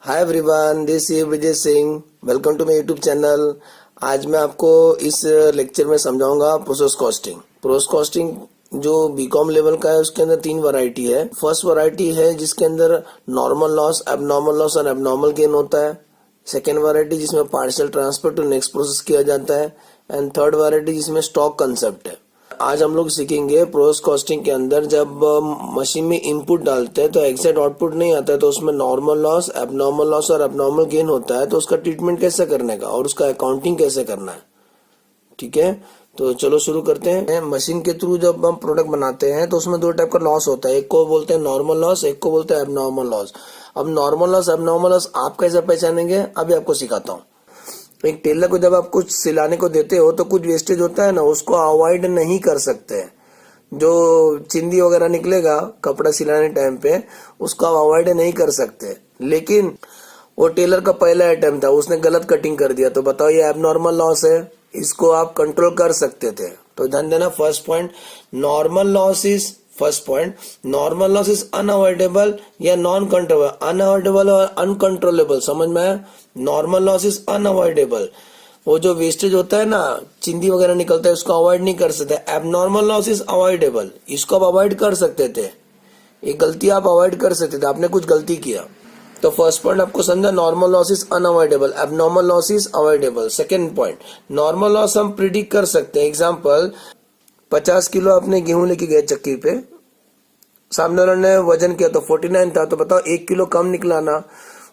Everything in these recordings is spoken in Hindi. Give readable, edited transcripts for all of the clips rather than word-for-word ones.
Hi everyone, this is Vijay Singh. Welcome to my YouTube channel. आज मैं आपको इस लेक्चर में समझाऊंगा प्रोसेस कॉस्टिंग। प्रोसेस कॉस्टिंग जो बीकॉम लेवल का है उसके अंदर 3 वैरायटी है। फर्स्ट वैरायटी है जिसके अंदर नॉर्मल लॉस, एबनॉर्मल लॉस और एबनॉर्मल गेन होता है। सेकेंड वैरायटी जिसमें partial transfer to next process किया जाता है। एंड थर्ड वैरायटी जिसमें स्टॉक कंसेप्ट है। आज हम लोग सीखेंगे प्रोसेस कॉस्टिंग के अंदर जब मशीन में इनपुट डालते हैं तो एग्जैक्ट आउटपुट नहीं आता है, तो उसमें नॉर्मल लॉस, एबनॉर्मल लॉस और एबनॉर्मल गेन होता है। तो उसका ट्रीटमेंट कैसे करने का और उसका अकाउंटिंग कैसे करना है, ठीक है। तो चलो शुरू करते हैं। मशीन के थ्रू जब हम प्रोडक्ट बनाते हैं तो उसमें 2 टाइप का लॉस होता है। एक को बोलते हैं नॉर्मल लॉस, एक को बोलते हैं एबनॉर्मल लॉस। अब नॉर्मल लॉस, एबनॉर्मल लॉस आप कैसे पहचानेंगे अभी आपको सिखाता हूँ। एक टेलर को जब आप कुछ सिलाने को देते हो तो कुछ वेस्टेज होता है ना, उसको अवॉइड नहीं कर सकते। जो चिंदी वगैरह निकलेगा कपड़ा सिलाने टाइम पे उसको आप अवॉइड नहीं कर सकते। लेकिन वो टेलर का पहला आइटम था, उसने गलत कटिंग कर दिया, तो बताओ ये एबनॉर्मल लॉस है। इसको आप कंट्रोल कर सकते थे। तो ध्यान देना, first point normal loss is first point normal loss is unavoidable या नॉन कंट्रोलेबल। अनअवॉइडेबल और अनकंट्रोलेबल समझ में आया। नॉर्मल लॉस इज अनअवॉइडेबल, वो जो वेस्टेज होता है ना, चिंदी वगैरह निकलता है, उसको अवॉइड नहीं कर सकते। एबनॉर्मल लॉस इज अवॉइडेबल, इसको आप अवॉइड कर सकते थे। ये गलती आप अवॉइड कर सकते थे, आपने कुछ गलती किया। तो फर्स्ट पॉइंट आपको समझा, normal loss is unavoidable, abnormal loss is avoidable. Second point, normal loss हम प्रिडिक्ट कर सकते हैं। एग्जाम्पल, 50 किलो आपने गेहूं लेके गए चक्की पे, सामने वाले ने वजन किया तो 49 था, तो बताओ 1 किलो कम निकला ना,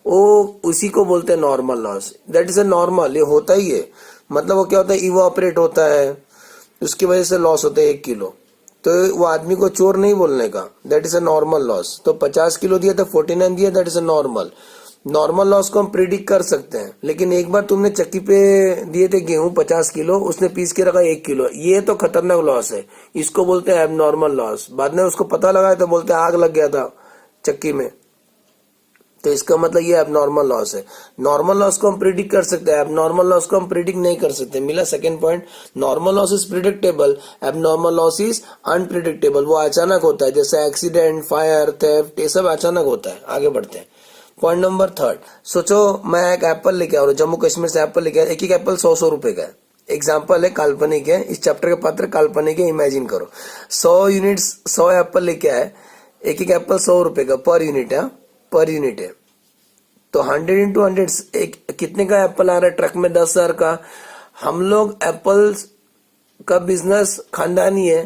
वो उसी को बोलते हैं normal loss. That is a normal, ये होता ही है। मतलब वो क्या होता है, इवापोरेट होता है, उसकी वजह से लॉस होता है 1 किलो। तो वो आदमी को चोर नहीं बोलने का, that is a normal loss. तो 50 किलो दिया तो 49 दिया, that is a normal. Normal loss को हम प्रिडिक्ट कर सकते हैं। लेकिन एक बार तुमने चक्की पे दिए थे गेहूं 50 किलो, उसने पीस के रखा 1 किलो, ये तो खतरनाक लॉस है, इसको बोलते हैं एबनॉर्मल लॉस। बाद में उसको पता लगा तो बोलते हैं आग लग गया था चक्की में, तो इसका मतलब ये एबनॉर्मल लॉस है। नॉर्मल लॉस को हम प्रिडिक्ट कर सकते हैं, एबनॉर्मल लॉस को हम प्रिडिक्ट नहीं कर सकते। मिला second point. Normal loss is predictable, abnormal loss is unpredictable. वो अचानक होता है, जैसे एक्सीडेंट, फायर, थेफ्ट, ये सब अचानक होता है। आगे बढ़ते हैं। पॉइंट नंबर थर्ड, सोचो मैं एक एप्पल लेके आ रहा हूँ, जम्मू कश्मीर से एप्पल लेके आया, एक एप्पल 100 रुपए का है। एग्जाम्पल है, काल्पनिक है, इस चैप्टर के पात्र काल्पनिक है, इमेजिन करो। 100 यूनिट 100 एप्पल लेके आए, एक एप्पल 100 रुपए का पर यूनिट है, पर यूनिट है। तो 100 इंटू 100 एक कितने का एप्पल आ रहा है ट्रक में? 10,000 का। हम लोग एप्पल का बिजनेस खानदानी है,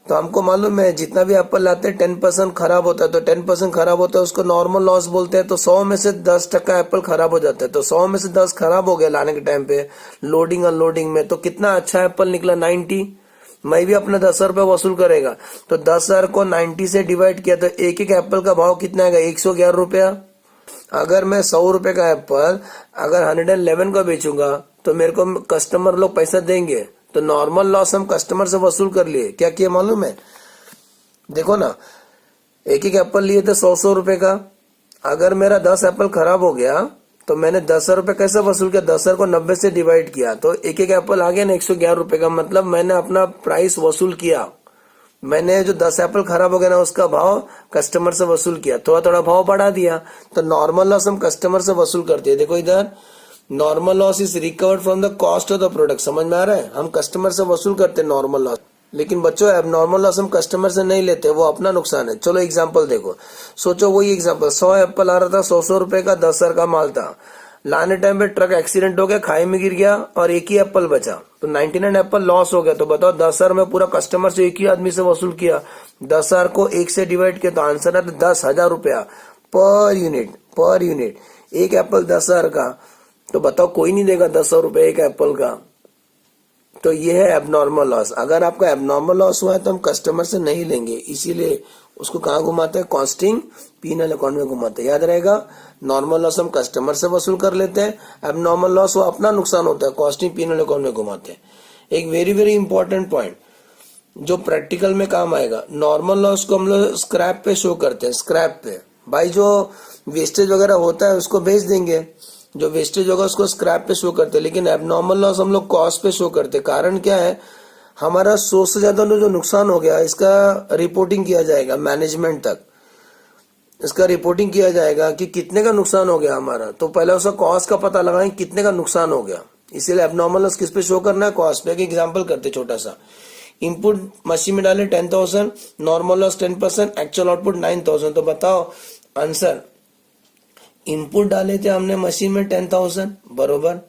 तो हमको मालूम है जितना भी एप्पल लाते हैं 10% खराब होता है। तो 10% खराब होता है, उसको नॉर्मल लॉस बोलते हैं। तो 100 में से 10% एप्पल खराब हो जाता है। तो 100 में से 10 खराब हो गया लाने के टाइम पे, लोडिंग अनलोडिंग में। तो कितना अच्छा एप्पल निकला? 90। मैं भी अपना 10 रुपए वसूल करेगा, तो 10,000 को 90 से डिवाइड किया तो एक एक एप्पल का भाव कितना आएगा? 111 रुपया। अगर मैं 100 रुपए का एप्पल अगर 111 का बेचूंगा तो मेरे को कस्टमर लोग पैसा देंगे। तो नॉर्मल लॉस हम कस्टमर से वसूल कर लिए। क्या किया मालूम है? देखो ना, एक एक एप्पल लिए थे 100 रुपए का। अगर मेरा 10 एप्पल खराब हो गया तो मैंने 10 रुपए कैसे वसूल किया? 10 को 90 से डिवाइड किया, तो एक एक एप्पल आ गया ना 111 रुपए का। मतलब मैंने अपना प्राइस वसूल किया। मैंने जो 10 एप्पल खराब हो गया ना, उसका भाव कस्टमर से वसूल किया, थोड़ा थोड़ा भाव बढ़ा दिया। तो नॉर्मल लॉस हम कस्टमर से वसूल करते हैं। देखो इधर, normal loss is recovered from the cost of the product. समझ में आ रहा है? हम कस्टमर से वसूल करते हैं नॉर्मल लॉस। लेकिन बच्चों, एबनॉर्मल लॉस हम कस्टमर से नहीं लेते, वो अपना नुकसान है। चलो एग्जांपल देखो, सोचो वही एग्जांपल, 100 एप्पल आ रहा था, 100 रुपए का, 10,000 का माल था। लाने टाइम पे ट्रक एक्सीडेंट हो गया, खाई में गिर गया और एक ही एप्पल बचा, तो 99 एप्पल लॉस हो गया। तो बताओ 10,000 में पूरा कस्टमर से एक ही आदमी से वसूल किया, 10,000 को 1 से डिवाइड किया, तो आंसर है 10,000 रुपया पर यूनिट। पर यूनिट एक एप्पल 10,000 का, तो बताओ कोई नहीं देगा 10,000 रुपए एक एप्पल का। तो ये है एबनॉर्मल लॉस। अगर आपका एबनॉर्मल लॉस हुआ है तो हम कस्टमर से नहीं लेंगे, इसीलिए उसको कहाँ घुमाते हैं? कॉस्टिंग पीनल अकाउंट में घुमाते हैं। याद रहेगा, नॉर्मल लॉस हम कस्टमर से वसूल कर लेते हैं, एबनॉर्मल लॉस वो अपना नुकसान होता है, कॉस्टिंग पीनल अकाउंट में घुमाते हैं। एक वेरी वेरी इंपॉर्टेंट पॉइंट जो प्रैक्टिकल में काम आएगा, नॉर्मल लॉस को हम लोग स्क्रैप पे शो करते हैं। स्क्रैप पे भाई जो वेस्टेज वगैरह होता है उसको बेच देंगे, जो वेस्टेज होगा उसको स्क्रैप पे शो करते हैं। लेकिन एबनॉर्मल लॉस हम लोग कॉस्ट पे शो करते हैं। कारण क्या है? हमारा 100 से ज्यादा जो नुकसान हो गया इसका रिपोर्टिंग किया जाएगा मैनेजमेंट तक। इसका रिपोर्टिंग किया जाएगा कि कितने का नुकसान हो गया हमारा। तो पहले उसका कॉस्ट का पता लगाएं कितने का नुकसान हो गया, इसीलिए एबनॉर्मल लॉस किस पे शो करना है, कॉस्ट पे। एक एग्जांपल करते छोटा सा, इनपुट मशीन में डाले 10,000, नॉर्मल लॉस 10%, एक्चुअल आउटपुट 9,000। तो बताओ आंसर, इनपुट डाले थे हमने मशीन में 10,000 बरोबर,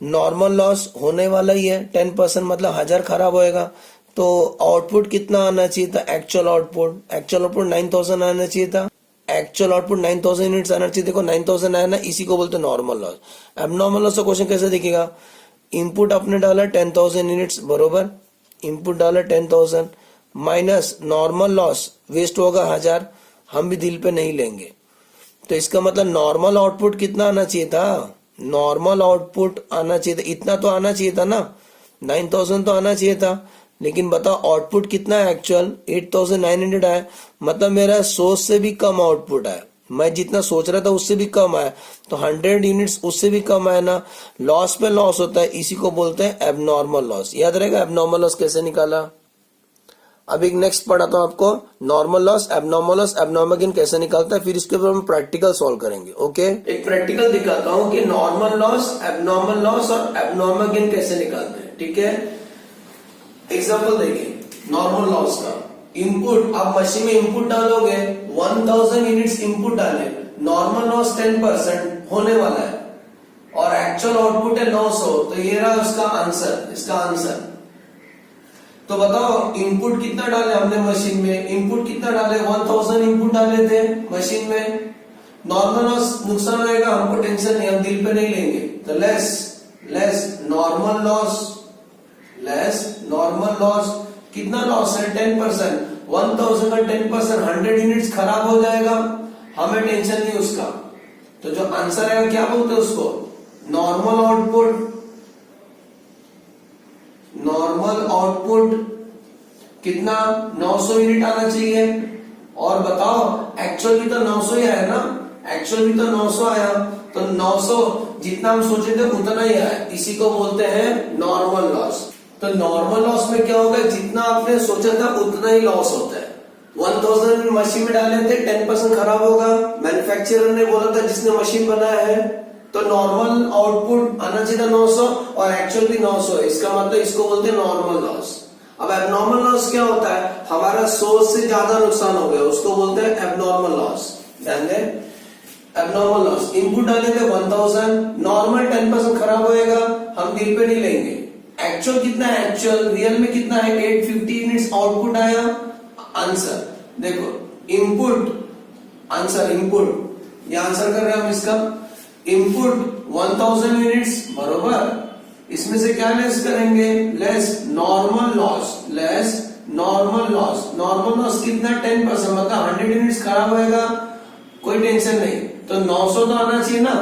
नॉर्मल लॉस होने वाला ही है 10%, मतलब 1000 खराब होएगा। तो आउटपुट कितना आना चाहिए था, एक्चुअल आउटपुट 9,000 आना चाहिए था, एक्चुअल आउटपुट 9,000 यूनिट्स आना चाहिए। देखो 9,000 आया ना, इसी को बोलते नॉर्मल लॉस। एबनॉर्मल लॉस का क्वेश्चन कैसे दिखेगा, इनपुट आपने डाला 10,000 यूनिट्स बरोबर, इनपुट डाला 10,000 माइनस नॉर्मल लॉस वेस्ट होगा 1000, हम भी दिल पे नहीं लेंगे। तो इसका मतलब नॉर्मल आउटपुट कितना आना चाहिए था, नॉर्मल आउटपुट आना चाहिए था, इतना तो आना चाहिए था ना, 9,000 तो आना चाहिए था। लेकिन बताओ आउटपुट कितना है, एक्चुअल 8,900 आया, मतलब मेरा सोर्स से भी कम आउटपुट है, मैं जितना सोच रहा था उससे भी कम आया। तो 100 यूनिट्स उससे भी कम आया ना, लॉस पे लॉस होता है, इसी को बोलते हैं एबनॉर्मल लॉस। याद रहेगा एबनॉर्मल लॉस कैसे निकाला। अब एक नेक्स्ट पढ़ाता हूं आपको, नॉर्मल लॉस, एबनॉर्मल गेन कैसे निकालता है, फिर इसके ऊपर हम प्रैक्टिकल सॉल्व करेंगे। ओके, एक प्रैक्टिकल दिखाता हूं कि नॉर्मल लॉस और एबनॉर्मल गेन कैसे निकालते हैं। ठीक है, एग्जांपल देखिए नॉर्मल लॉस का। इनपुट, आप मशीन में इनपुट डालोगे 1000 यूनिट्स इनपुट डाले, नॉर्मल लॉस 10% होने वाला है और एक्चुअल आउटपुट है 900। तो ये रहा उसका आंसर, इसका आंसर। तो बताओ इनपुट कितना डाले हमने मशीन में, इनपुट कितना डाले 1000 इनपुट डाले थे मशीन में, नॉर्मल लॉस नुकसान होएगा, हमको टेंशन नहीं, हम दिल पे नहीं लेंगे। तो लेस नॉर्मल लॉस कितना लॉस है 10%, 1000 का 10%, 100 यूनिट्स खराब हो जाएगा, हमें टेंशन नहीं उसका। तो जो आंसर है क्या बोलते हैं उसको, नॉर्मल आउटपुट कितना 900 यूनिट आना चाहिए। और बताओ एक्चुअल भी तो 900 ही आया ना, एक्चुअल भी तो 900 आया, तो 900 जितना हम सोचे थे उतना ही आया, इसी को बोलते हैं नॉर्मल लॉस। तो नॉर्मल लॉस में क्या होगा, जितना आपने सोचा था उतना ही लॉस होता है। 1000 मशीन में डाले थे, 10% खराब होगा, मैन्युफैक्चरर ने बोला था जिसने मशीन बनाया है, तो नॉर्मल आउटपुट आना चाहिए था 900 और एक्चुअल भी 900 है, इसका मतलब इसको बोलते हैं नॉर्मल लॉस। अब एबनॉर्मल लॉस क्या होता है, हमारा सोर्स से ज्यादा नुकसान हो गया, उसको बोलते हैं एबनॉर्मल लॉस। ध्यान दें, एबनॉर्मल लॉस, इनपुट डाले थे 1000, नॉर्मल 10% खराब होएगा, हम दिल पे नहीं लेंगे। एक्चुअल कितना है, एक्चुअल रियल में कितना है 850 यूनिट्स आउटपुट आया। आंसर देखो, इनपुट ये आंसर कर रहे हैं हम इसका, इनपुट 1000 यूनिट्स बरोबर, इसमें से क्या लेस करेंगे, लेस नॉर्मल लॉस कितना 10%, मतलब 100 यूनिट्स खराब होएगा, कोई टेंशन नहीं। तो 900 तो आना चाहिए ना,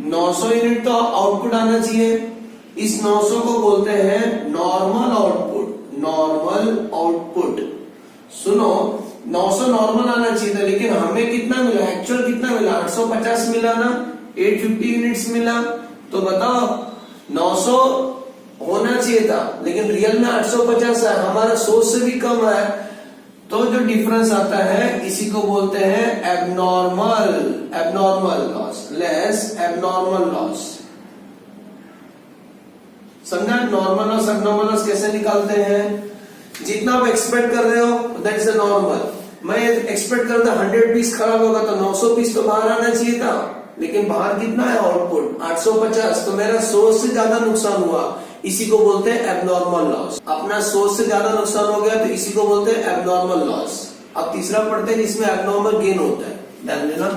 900 यूनिट तो आउटपुट आना चाहिए, इस 900 को बोलते हैं नॉर्मल आउटपुट। सुनो 900 नॉर्मल आना चाहिए था, लेकिन हमें कितना मिला, एक्चुअल कितना मिला 850 मिला ना, 850 यूनिट्स मिला। तो बताओ 900 होना चाहिए था, लेकिन रियल में 850 है, हमारा सोर्स से भी कम है, तो जो डिफरेंस आता है इसी को बोलते हैं abnormal loss, less abnormal loss. समझा, नॉर्मल लॉस एबनॉर्मल लॉस कैसे निकालते हैं, जितना आप एक्सपेक्ट कर रहे हो दैट इज अ नॉर्मल। मैं एक्सपेक्ट कर रहा था 100 पीस खराब होगा, तो 900 पीस तो बाहर आना चाहिए था, लेकिन बाहर कितना है आउटपुट 850, तो मेरा सोर्स से ज्यादा नुकसान हुआ, इसी को बोलते हैं एबनॉर्मल लॉस। अपना सोर्स से ज्यादा नुकसान हो गया, तो इसी को बोलते हैं एबनॉर्मल लॉस। अब तीसरा पढ़ते हैं जिसमें एबनॉर्मल गेन होता है। ध्यान देना,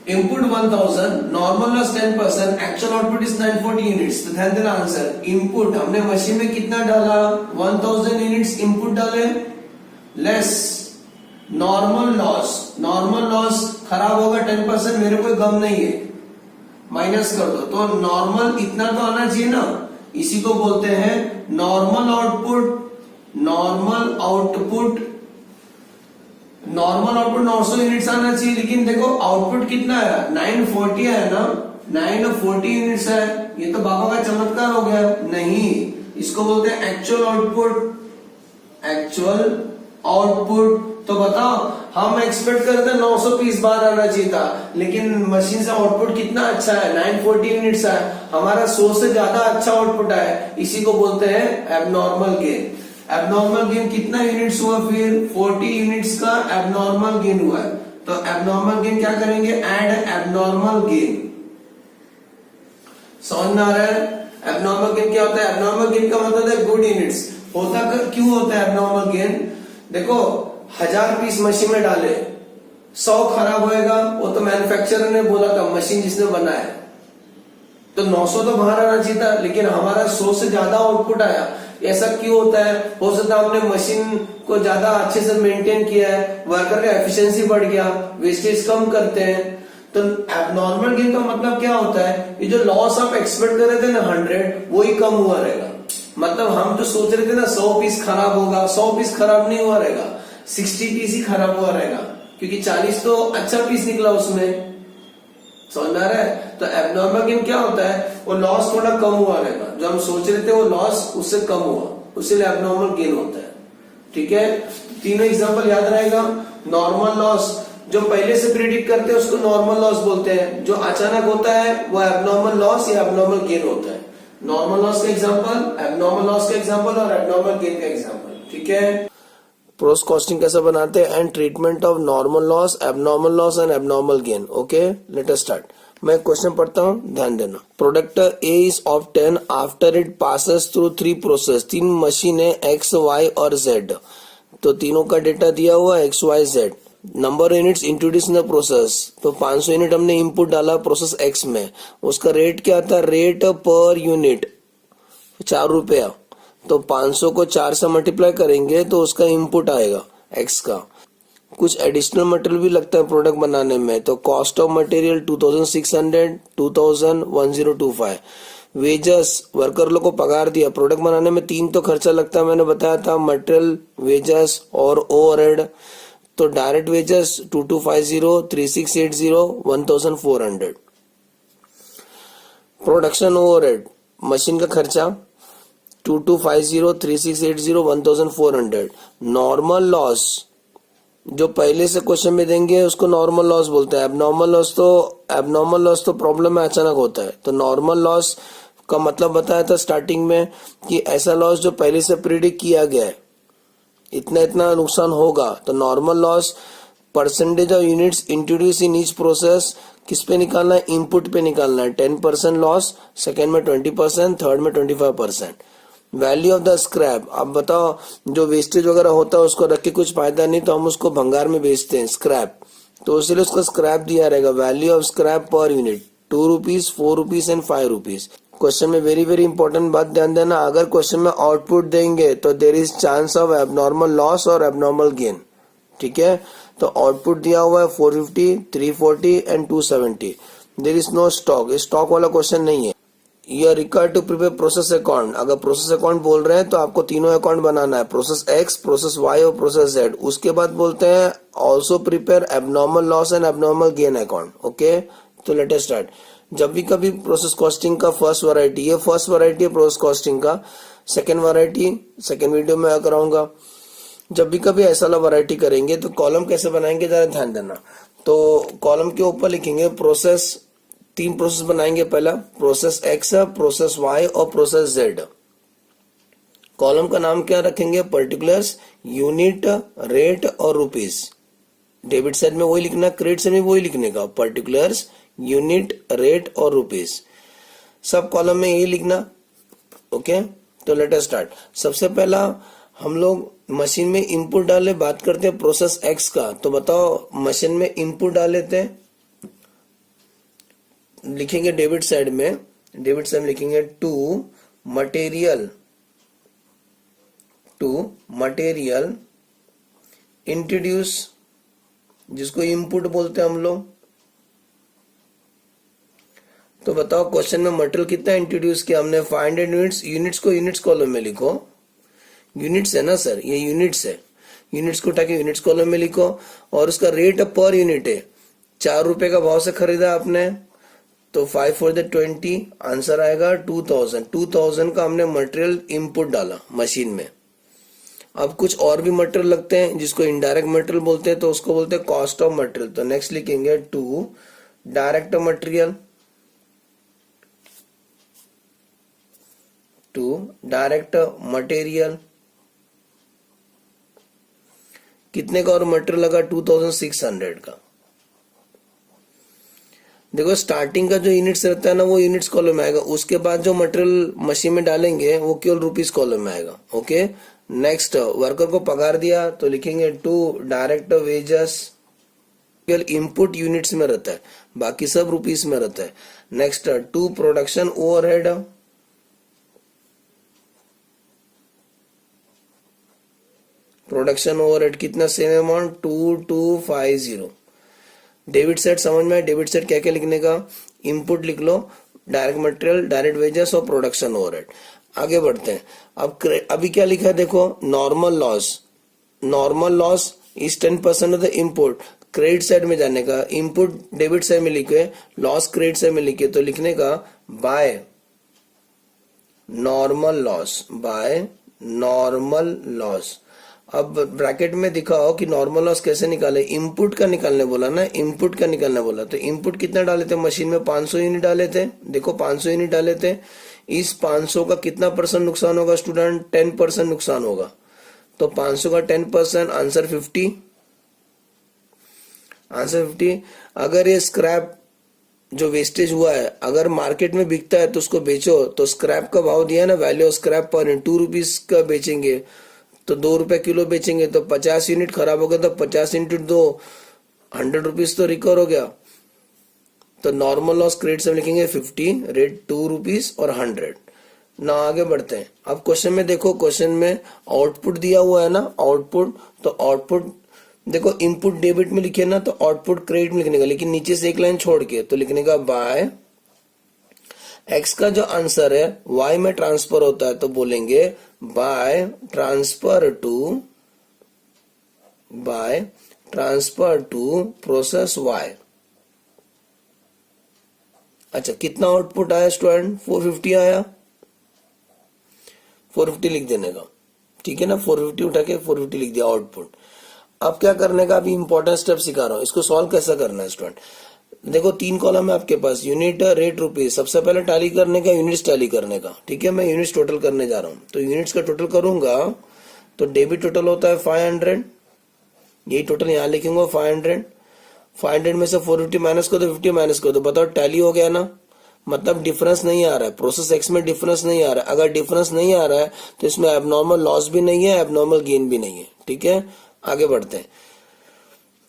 input 1000, normal loss 10%, actual output is 940 units. तो ध्यान देना आंसर, इनपुट हमने मशीन में कितना डाला 1000 यूनिट्स इनपुट डाले, लेस नॉर्मल लॉस खराब होगा 10%, मेरे कोई गम नहीं है, माइनस कर दो, तो नॉर्मल इतना तो आना चाहिए ना, इसी को बोलते हैं नॉर्मल आउटपुट 900 यूनिट्स आना चाहिए, लेकिन देखो आउटपुट कितना है 940 है ना, 940 यूनिट्स है, ये तो बाबा का चमत्कार हो गया। नहीं, इसको बोलते हैं एक्चुअल आउटपुट तो बताओ, हम एक्सपेक्ट करते 900 पीस बाहर आना चाहिए था, लेकिन मशीन से आउटपुट कितना अच्छा है, 940 यूनिट्स है, हमारा 100 से ज्यादा अच्छा आउटपुट है। इसी को बोलते हैं एबनॉर्मल गेन। एबनॉर्मल गेन कितना यूनिट्स हुआ, फिर 40 यूनिट्स का एबनॉर्मल गेन हुआ है। तो एबनॉर्मल गेन क्या करेंगे, ऐड एबनॉर्मल गेन। समझ में आ रहा है? एबनॉर्मल गेन क्या होता है? एबनॉर्मल गेन का मतलब है गुड यूनिट्स। होता क्यों होता है एबनॉर्मल गेन? देखो, 1000 पीस मशीन में डाले, 100 खराब होएगा, वो तो मैन्युफैक्चरर ने बोला था, मशीन जिसने बनाया, तो 900 तो बाहर आना चाहिए था, लेकिन हमारा 100 से ज्यादा आउटपुट आया। ऐसा क्यों होता है? हो सकता है हमने मशीन को ज्यादा अच्छे से मेंटेन किया है, वर्कर का एफिशिएंसी बढ़ गया, वेस्टेज कम करते हैं। तो एबनॉर्मल गेन का मतलब क्या होता है? ये जो लॉस आप एक्सपेक्ट कर रहे थे ना 100, वही कम हुआ रहेगा। मतलब हम जो सोच रहे थे ना 100 पीस खराब होगा, 100 पीस खराब नहीं हुआ रहेगा, 60 पीस ही खराब हुआ रहेगा, क्योंकि 40 तो अच्छा पीस निकला उसमें। समझ में आ रहा है? तो एबनॉर्मल गेन क्या होता है? वो लॉस थोड़ा कम हुआ रहेगा, जो हम सोच रहे थे वो लॉस उससे कम हुआ, उसीलिए एबनॉर्मल गेन होता है। ठीक है, तीनों एग्जांपल याद रहेगा। नॉर्मल लॉस जो पहले से प्रिडिक्ट करते हैं उसको नॉर्मल लॉस बोलते हैं, जो अचानक होता है वो एबनॉर्मल लॉस या एबनॉर्मल गेन होता है। नॉर्मल लॉस का एग्जांपल, एबनॉर्मल लॉस का एग्जांपल और एबनॉर्मल गेन का एग्जांपल। ठीक है, प्रोस कॉस्टिंग कैसे बनाते हैं and treatment of normal loss, abnormal loss and abnormal gain. Okay, let us start. मैं क्वेश्चन पढ़ता हूँ, ध्यान देना। Product A is obtain after it passes through 3 process. 3 machine है, एक्स, वाई और जेड। तो तीनों का डेटा दिया हुआ X, Y, Z. Number units introduce in the process, तो 500 यूनिट हमने इनपुट डाला प्रोसेस एक्स में। उसका रेट क्या था? रेट पर यूनिट 4 रुपया। तो 500 को 4 से मल्टीप्लाई करेंगे तो उसका इनपुट आएगा एक्स का। कुछ एडिशनल मटेरियल भी लगता है प्रोडक्ट बनाने में, तो cost of material 2600, 2000, 1025। Wages, worker लोग को पगार दिया। प्रोडक्ट बनाने में 3 तो खर्चा लगता है, मैंने बताया था, मटेरियल, वेजस और ओवरहेड। तो direct wages 2250, 3680, 1400। Production overhead, machine का खर्चा 2250, 3680, 1400। नॉर्मल लॉस जो पहले से क्वेश्चन में देंगे उसको नॉर्मल लॉस बोलते हैं। एबनॉर्मल लॉस तो प्रॉब्लम में अचानक होता है। तो नॉर्मल लॉस का मतलब बताया था स्टार्टिंग में कि ऐसा लॉस जो पहले से प्रिडिक्ट किया गया है, इतना इतना नुकसान होगा। तो normal loss percentage of units introduce in each process, किस पे निकालना है? इनपुट पे निकालना है। 10% लॉस, सेकेंड में 20%, थर्ड में 25%। वैल्यू ऑफ द स्क्रैप, अब बताओ, जो वेस्टेज वगैरह होता है उसको रख के कुछ फायदा नहीं, तो हम उसको भंगार में बेचते हैं, स्क्रैप। तो इसलिए उसका स्क्रैप दिया रहेगा। Value of scrap per unit 2 rupees, 4 rupees and 5 rupees. Question में वेरी वेरी इंपॉर्टेंट बात ध्यान देना, अगर क्वेश्चन में आउटपुट देंगे तो there is chance of abnormal loss और एबनॉर्मल गेन। ठीक है, तो आउटपुट दिया हुआ है 450, 340 and 270। There is no stock, stock वाला क्वेश्चन नहीं है। You are required to prepare process account. अगर प्रोसेस अकाउंट बोल रहे हैं तो आपको तीनों अकाउंट बनाना है, प्रोसेस एक्स, प्रोसेस वाई और प्रोसेस जेड। उसके बाद बोलते हैं also prepare abnormal loss and abnormal gain account. Okay, तो लेट अस स्टार्ट। जब भी कभी प्रोसेस कॉस्टिंग का फर्स्ट वैरायटी, ये फर्स्ट वैरायटी है प्रोसेस कॉस्टिंग का। सेकेंड वैरायटी सेकेंड वीडियो में कराऊंगा। जब भी कभी ऐसा वाला वैरायटी करेंगे तो कॉलम कैसे बनाएंगे जरा ध्यान देना। तो कॉलम के ऊपर लिखेंगे प्रोसेस, 3 प्रोसेस बनाएंगे। पहला प्रोसेस एक्स, प्रोसेस वाई और प्रोसेस जेड। कॉलम का नाम क्या रखेंगे? पर्टिकुलर्स, यूनिट, रेट और रुपीज। डेबिट साइड में वही लिखना, क्रेडिट साइड में वही लिखने का, पर्टिकुलर्स, यूनिट, रेट और रुपीज। सब कॉलम में यही लिखना। ओके, तो लेट अस स्टार्ट। सबसे पहला हम लोग मशीन में इनपुट डाले, बात करते हैं प्रोसेस एक्स का। तो बताओ, मशीन में इनपुट डाल लेते हैं, लिखेंगे डेबिट साइड में लिखेंगे टू मटेरियल इंट्रोड्यूस, जिसको इनपुट बोलते हैं हम लोग। तो बताओ, क्वेश्चन में मटेरियल कितना इंट्रोड्यूस किया हमने? 500 यूनिट्स। यूनिट्स को यूनिट्स कॉलम में लिखो, यूनिट्स है ना सर, ये यूनिट्स है। यूनिट्स को उठा के यूनिट्स कॉलम में लिखो। और उसका रेट पर यूनिट है, 4 रुपए का भाव से खरीदा आपने, तो 5 for the 20, आंसर आएगा 2000। 2000 का हमने मटेरियल इनपुट डाला मशीन में। अब कुछ और भी मटेरियल लगते हैं जिसको इनडायरेक्ट मटेरियल बोलते हैं, तो उसको बोलते हैं कॉस्ट ऑफ मटेरियल। तो नेक्स्ट लिखेंगे to direct material, to direct material कितने का और मटेरियल लगा 2600 का। देखो स्टार्टिंग का जो यूनिट्स रहता है ना वो यूनिट्स कॉलम में आएगा, उसके बाद जो मटेरियल मशीन में डालेंगे वो केवल रुपीस कॉलम में आएगा। ओके, नेक्स्ट वर्कर को पगार दिया तो लिखेंगे टू डायरेक्ट वेजेस, केवल इनपुट यूनिट्स में रहता है, बाकी सब रुपीस में रहता है। Next to production overhead, production overhead कितना सेम अमाउंट 2250। डेबिट साइड समझ में आया, डेबिट साइड क्या क्या लिखने का, इनपुट लिख लो, डायरेक्ट मटेरियल, डायरेक्ट वेजेस और प्रोडक्शन ओवरहेड। आगे बढ़ते हैं। अब अभी क्या लिखा है देखो, normal loss, normal loss is 10% of the input. Credit side में जाने का, इनपुट डेबिट साइड में लिखे, लॉस क्रेडिट साइड में लिखे, तो लिखने का by normal loss, by normal loss. अब ब्रैकेट में दिखाओ कि नॉर्मल लॉस कैसे निकाले, इनपुट का निकालने बोला ना, इनपुट का निकालने बोला, तो इनपुट कितना डाले थे मशीन में, 500 यूनिट डाले थे। देखो 500 यूनिट डाले थे, इस 500 का कितना परसेंट नुकसान होगा स्टूडेंट, 10% नुकसान होगा। तो 500 का 10%, आंसर 50, आंसर 50। अगर ये स्क्रैप जो वेस्टेज हुआ है अगर मार्केट में बिकता है तो उसको बेचो, तो स्क्रैप का भाव दिया है ना, वैल्यू ऑफ स्क्रैप पर 2 रुपीज का बेचेंगे तो 2 रुपए किलो बेचेंगे, तो 50 यूनिट खराब हो गया तो 50 इंटू 2 100 रुपीज तो रिकवर हो गया। तो नॉर्मल लॉस क्रेडिट से लिखेंगे 50, रेट 2 रुपीज और 100 ना। आगे बढ़ते हैं। अब क्वेश्चन में देखो, क्वेश्चन में आउटपुट दिया हुआ है ना, आउटपुट, तो आउटपुट देखो इनपुट डेबिट में लिखे ना, तो आउटपुट क्रेडिट में लिखने का, लेकिन नीचे से एक लाइन छोड़ के, तो लिखने का बाय एक्स का जो आंसर है वाई में ट्रांसफर होता है, तो बोलेंगे by transfer to process Y. अच्छा, कितना आउटपुट आया स्टूडेंट, 450 आया, 450 लिख देने का, ठीक है ना, 450 उठा के 450 लिख दिया आउटपुट। अब क्या करने का, अभी इंपॉर्टेंट स्टेप सिखा रहा हूं, इसको सॉल्व कैसा करना है स्टूडेंट। देखो 3 कॉलम है आपके पास, यूनिट, रेट, रुपीज। सबसे पहले टैली करने का, यूनिट्स टैली करने का, ठीक है। मैं यूनिट्स टोटल करने जा रहा हूं, तो यूनिट्स का टोटल करूंगा तो डेबिट टोटल होता है 500, यही टोटल यहां लिखूंगा 500। 500 में से 450 माइनस कर दो, 50 माइनस कर दो, बताओ टैली हो गया ना, मतलब डिफरेंस नहीं आ रहा है, प्रोसेस एक्स में डिफरेंस नहीं आ रहा है। अगर डिफरेंस नहीं आ रहा है तो इसमें एबनॉर्मल लॉस भी नहीं है, एबनॉर्मल गेन भी नहीं है, ठीक है। आगे बढ़ते हैं।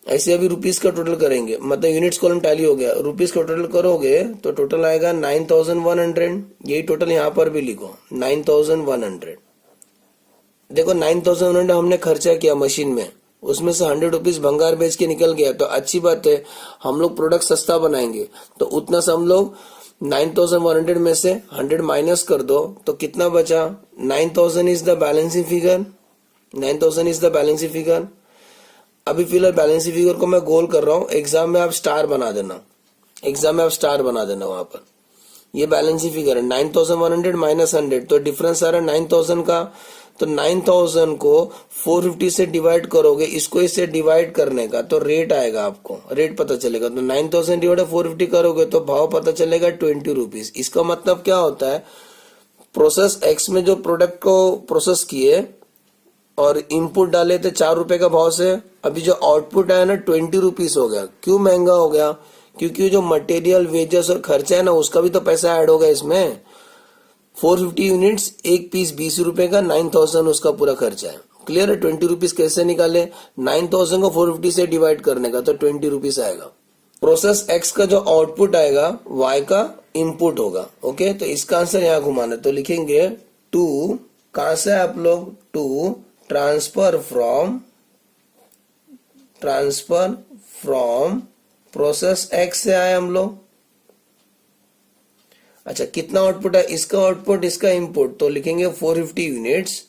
ऐसे अभी रुपीस का टोटल करेंगे, मतलब यूनिट्स कॉलम टैली हो गया, रुपीस का टोटल करोगे तो टोटल आएगा 9100। यही टोटल यहां पर भी लिखो 9100। देखो 9100 हमने खर्चा किया मशीन में, उसमें से 100 रुपीज भंगार बेच के निकल गया, तो अच्छी बात है, हम लोग प्रोडक्ट सस्ता बनाएंगे, तो उतना से हम लोग 9100 में से 100 माइनस कर दो, तो कितना बचा, 9000 is the balancing figure, 9000 is the balancing figure. अभी फिलहाल बैलेंसिंग फिगर को मैं गोल कर रहा हूं, एग्जाम में आप स्टार बना देना, एग्जाम में आप स्टार बना देना वहां पर। ये बैलेंसिंग फिगर है 9100 माइनस 100, तो डिफरेंस आ रहा है 9000 का, तो 9000 को 450 से डिवाइड करोगे, इसको इससे डिवाइड करने का, तो रेट आएगा, आपको रेट पता चलेगा। तो 9000 डिवाइड 450 करोगे तो भाव पता चलेगा 20 रुपीज। इसका मतलब क्या होता है, प्रोसेस एक्स में जो प्रोडक्ट को प्रोसेस किए और इनपुट डाले थे 4 रुपए का भाव से, अभी जो आउटपुट आया ना 20 रुपीज हो गया। क्यों महंगा हो गया, क्योंकि जो मटेरियल, वेजेस और खर्चा है ना उसका भी तो पैसा ऐड होगा इसमें। 450 यूनिट्स, एक पीस 20 रुपए का, 9000 उसका पूरा खर्चा है। क्लियर है। 20 रुपीज कैसे निकाले, 9000 को 450 से डिवाइड करने का, तो 20 रुपीज आएगा। प्रोसेस एक्स का जो आउटपुट आएगा वाई का इनपुट होगा। ओके, तो इसका आंसर यहाँ घुमाना, तो लिखेंगे टू, कहां से आप लोग, to transfer from process X से आए हम लोग। अच्छा, कितना आउटपुट है, इसका आउटपुट, इसका इनपुट, तो लिखेंगे 450 यूनिट्स,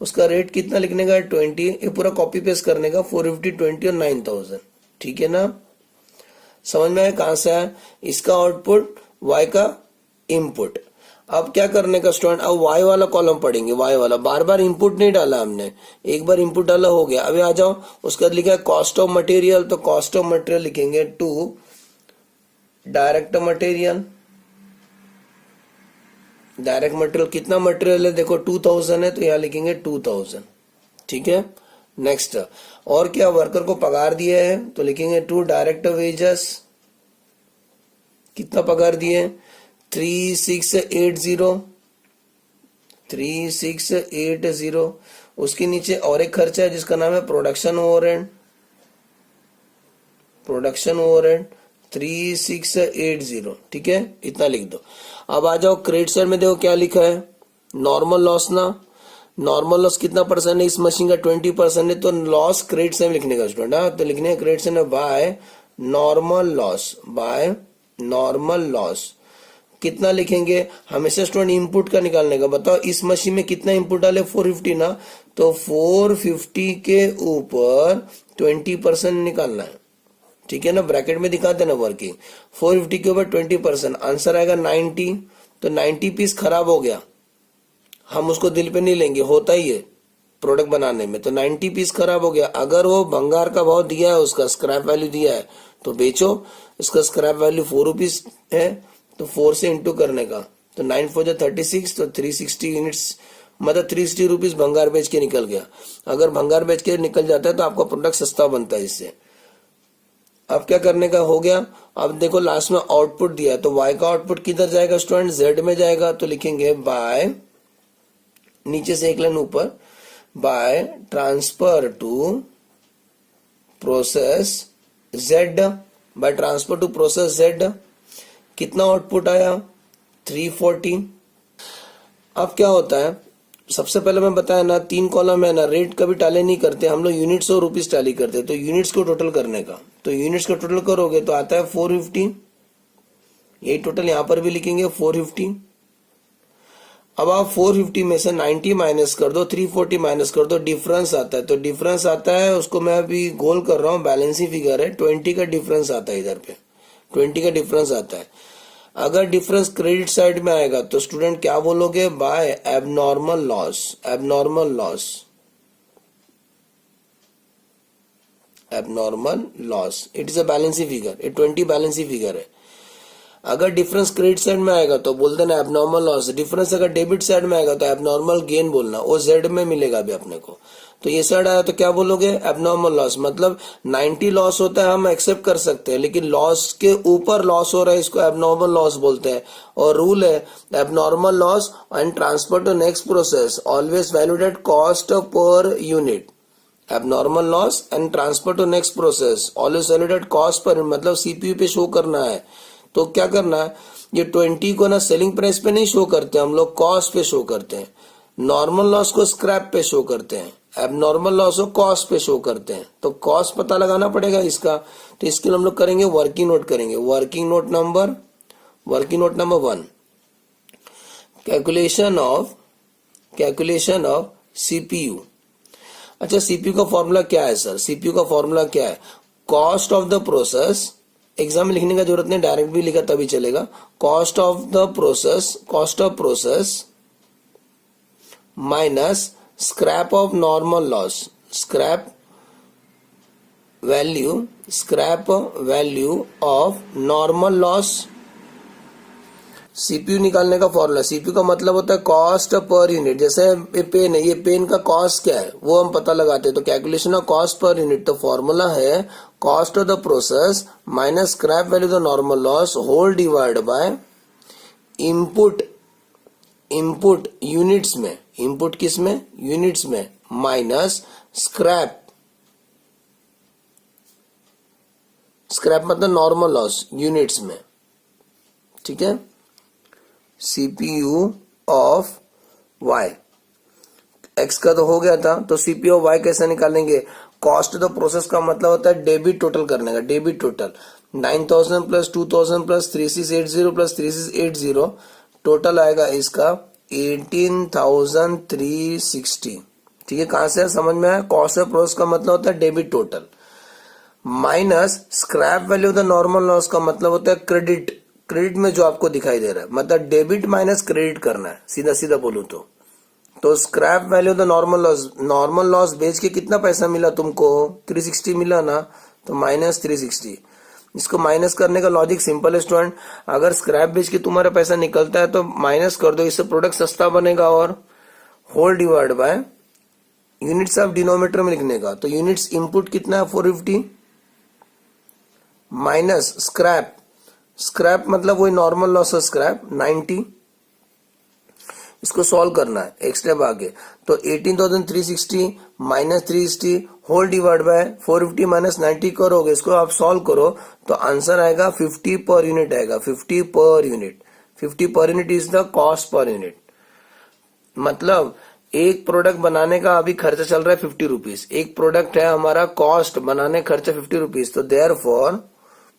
उसका रेट कितना लिखने का, 20। ये पूरा कॉपी पेस्ट करने का, 450, 20 और 9000, ठीक है ना। समझ में आया कहां से आया, इसका आउटपुट, वाई का इनपुट। अब क्या करने का स्टूडेंट, अब वाई वाला कॉलम पढ़ेंगे, वाई वाला बार बार इनपुट नहीं डाला हमने, एक बार इनपुट डाला हो गया। अभी आ जाओ, उसके बाद लिखा है कॉस्ट ऑफ मटेरियल, तो कॉस्ट ऑफ मटेरियल लिखेंगे to direct material. Direct material कितना मटेरियल है, देखो 2000 है, तो यहाँ लिखेंगे 2000, ठीक है। नेक्स्ट, और क्या, वर्कर को पगार दिया है, तो लिखेंगे टू डायरेक्ट वेजेस। कितना पगार दिए, 3680। उसके नीचे और एक खर्चा है जिसका नाम है प्रोडक्शन ओवरहेड। 3680, ठीक है, इतना लिख दो। अब आ जाओ क्रेडिट साइड में, देखो क्या लिखा है, नॉर्मल लॉस ना। नॉर्मल लॉस कितना परसेंट है इस मशीन का, 20% है, तो लॉस क्रेडिट साइड में लिखने का स्टूडेंट, तो लिखने का क्रेडिट साइड में by normal loss, by normal loss. कितना लिखेंगे, हमेशा स्टूडेंट इनपुट का निकालने का। बताओ इस मशीन में कितना इनपुट डाले, 450 ना, तो 450 के ऊपर 20% निकालना है, ठीक है ना, ब्रैकेट में दिखा देना वर्किंग। 450 के ऊपर 20%, आंसर आएगा 90। तो 90 पीस खराब हो गया, हम उसको दिल पे नहीं लेंगे, होता ही है प्रोडक्ट बनाने में। तो 90 पीस खराब हो गया। अगर वो भंगार का भाव दिया है, उसका स्क्रैप वैल्यू दिया है, तो बेचो। इसका स्क्रैप वैल्यू 4 रुपीज है, तो 4 से इंटू करने का, तो 9 4 36, तो 360 यूनिट्स, मतलब 360 रुपीज भंगार बेच के निकल गया। अगर भंगार बेच के निकल जाता है तो आपका प्रोडक्ट सस्ता बनता है इससे। अब क्या करने का हो गया, अब देखो लास्ट में आउटपुट दिया है, तो y का आउटपुट किधर जाएगा स्टूडेंट, z में जाएगा। तो लिखेंगे बाय, नीचे से एक लाइन ऊपर, by transfer to process z, by transfer to process z। कितना आउटपुट आया, 340। अब क्या होता है, सबसे पहले मैं बताया ना, 3 कॉलम है ना, रेट कभी टाले नहीं करते हम लोग, यूनिट्स और रुपीस टाली करते। तो यूनिट्स को टोटल करने का, तो यूनिट्स को टोटल करोगे तो आता है 450, यही टोटल यहां पर भी लिखेंगे 450। अब आप 450 में से 90 माइनस कर दो, 340 माइनस कर दो, डिफरेंस आता है। तो डिफरेंस आता है, उसको मैं अभी गोल कर रहा हूँ, बैलेंसिंग फिगर है, 20 का डिफरेंस आता है, इधर पे 20 का डिफरेंस आता है। अगर डिफरेंस क्रेडिट साइड में आएगा तो स्टूडेंट क्या बोलोगे, by abnormal loss. Abnormal loss, abnormal loss, it is a balancing figure, ये 20 बैलेंसिंग फिगर है। अगर डिफरेंस क्रेडिट साइड में आएगा तो बोल देना एबनॉर्मल लॉस। डिफरेंस अगर डेबिट साइड में आएगा तो एबनॉर्मल गेन बोलना, वो जेड में मिलेगा अभी अपने को। तो ये साइड आया तो क्या बोलोगे, एबनॉर्मल लॉस। मतलब 90 लॉस होता है हम एक्सेप्ट कर सकते हैं, लेकिन लॉस के ऊपर लॉस हो रहा है, इसको एबनॉर्मल लॉस बोलते हैं। और रूल है, abnormal loss and transfer to next process always valued at cost per unit. Abnormal loss and transfer to next process always valued at cost per, मतलब सीपीयू पे शो करना है। तो क्या करना है, ये 20 को ना सेलिंग प्राइस पे नहीं शो करते हम लोग, कॉस्ट पे शो करते हैं। नॉर्मल लॉस को स्क्रैप पे शो करते हैं, एबनॉर्मल लॉस को कॉस्ट पे शो करते हैं। तो कॉस्ट पता लगाना पड़ेगा इसका, तो इसके लिए हम लोग करेंगे वर्किंग नोट करेंगे। Working note number 1, calculation of CPU. अच्छा, सीपीयू का फॉर्मूला क्या है सर, सीपीयू का फॉर्मूला क्या है, cost of the process. Exam में लिखने का जरूरत नहीं, डायरेक्ट भी लिखा तभी चलेगा। Cost of process minus scrap of normal loss, scrap value of normal loss. CPU निकालने का फॉर्मूला, सीपीयू का मतलब होता है कॉस्ट पर यूनिट। जैसे ये पेन है, ये पेन का कॉस्ट क्या है वो हम पता लगाते हैं, तो calculation of cost per unit. तो फॉर्मूला है cost of the process minus scrap value the normal loss whole divide by input units में, इनपुट किस में, यूनिट्स में, माइनस स्क्रैप मतलब नॉर्मल लॉस यूनिट्स में, ठीक है। सीपीयू ऑफ वाई, एक्स का तो हो गया था, तो सीपीयू ऑफ वाई कैसे निकालेंगे, कॉस्ट ऑफ द प्रोसेस का मतलब होता है डेबिट टोटल करने का, debit total. 9000 plus 2000 plus 3680 plus 3680, total आएगा इसका 18360, ठीक है। कहां से समझ में आया, कॉस्ट ऑफ प्रोसेस का मतलब होता है debit total, minus scrap value of the normal loss का मतलब होता है क्रेडिट में जो आपको दिखाई दे रहा है, मतलब डेबिट माइनस क्रेडिट करना है, सीधा सीधा बोलूं तो scrap value the normal loss बेच के कितना पैसा मिला तुमको, 360 मिला ना, तो माइनस 360। इसको माइनस करने का लॉजिक सिंपल है स्टूडेंट, अगर स्क्रैप बेच के तुम्हारा पैसा निकलता है तो माइनस कर दो, इससे प्रोडक्ट सस्ता बनेगा, और whole divide by units of denominator में लिखने का, तो यूनिट्स इनपुट कितना है 450 माइनस स्क्रैप मतलब वही नॉर्मल लॉस है स्क्रैप 90। इसको सॉल्व करना है एक स्टेप आगे, तो 18,360 minus 360 whole divide by 450 minus 90 करोगे, इसको आप सॉल्व करो तो आंसर आएगा 50 पर यूनिट आएगा, 50 per unit. 50 per unit is the cost per unit, मतलब एक प्रोडक्ट बनाने का अभी खर्चा चल रहा है 50 रुपीज, एक प्रोडक्ट है हमारा कॉस्ट बनाने खर्चा 50 रुपीज, तो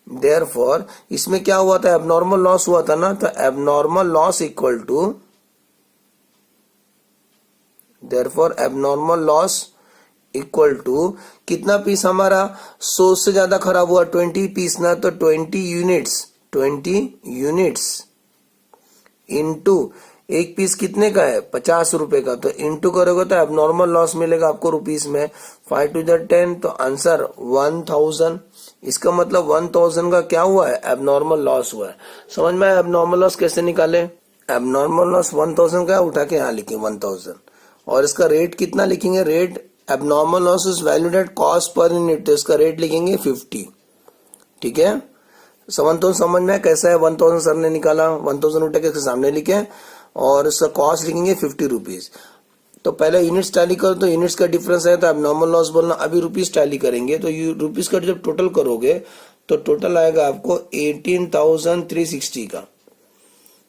देयरफॉर इसमें क्या हुआ था, एबनॉर्मल लॉस हुआ था ना, तो abnormal loss equal to, therefore abnormal loss equal to कितना पीस हमारा 100 से ज्यादा खराब हुआ, 20 पीस ना, तो 20 यूनिट्स इनटू एक पीस कितने का है 50 रुपए का, तो इनटू करोगे तो एबनॉर्मल लॉस मिलेगा आपको रुपीस में, 5 to the 10, तो आंसर 1000। इसका मतलब 1000 का क्या हुआ है, एबनॉर्मल लॉस हुआ है। समझ में एबनॉर्मल लॉस कैसे निकाले, एबनॉर्मल लॉस 1000 का उठा के यहाँ लिखे 1000, और इसका रेट कितना लिखेंगे, rate abnormal loss is valued at cost per unit, तो इसका रेट लिखेंगे 50। ठीक है, समझ में कैसा है, 1000 सर ने निकाला, 1000 उठा के इसके सामने लिखे, और इसका कॉस्ट लिखेंगे 50 रुपीज। तो पहले यूनिट्स टैली करो, तो यूनिट्स का डिफरेंस है तो एबनॉर्मल लॉस बोलना, अभी रुपीज टैली करेंगे, तो रुपीज का जब टोटल करोगे तो टोटल आएगा आपको 18,360 का,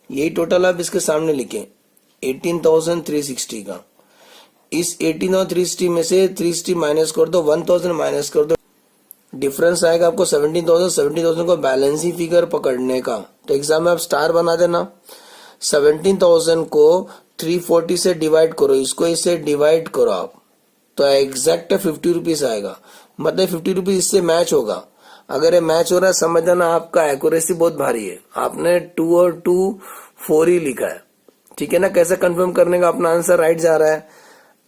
यही टोटल आप इसके सामने लिखें 18,360 का। इस 18 और 360 में से 360 माइनस कर दो, 1000 माइनस कर दो, डिफरेंस आएगा आपको 17,000। 17,000 को बैलेंसिंग फिगर पकड़ने का, तो एग्जाम में आप स्टार बना देना। 17,000 को 340 से डिवाइड करो, इसको इससे डिवाइड करो आप, तो एग्जैक्ट 50 रुपीज आएगा, मतलब 50 रुपीज इससे मैच होगा। अगर ये मैच हो रहा है समझ जाना आपका एक्यूरेसी बहुत भारी है, आपने 2 और 2 4 ही लिखा है। ठीक है ना, कैसे कंफर्म करने का अपना आंसर राइट जा रहा है।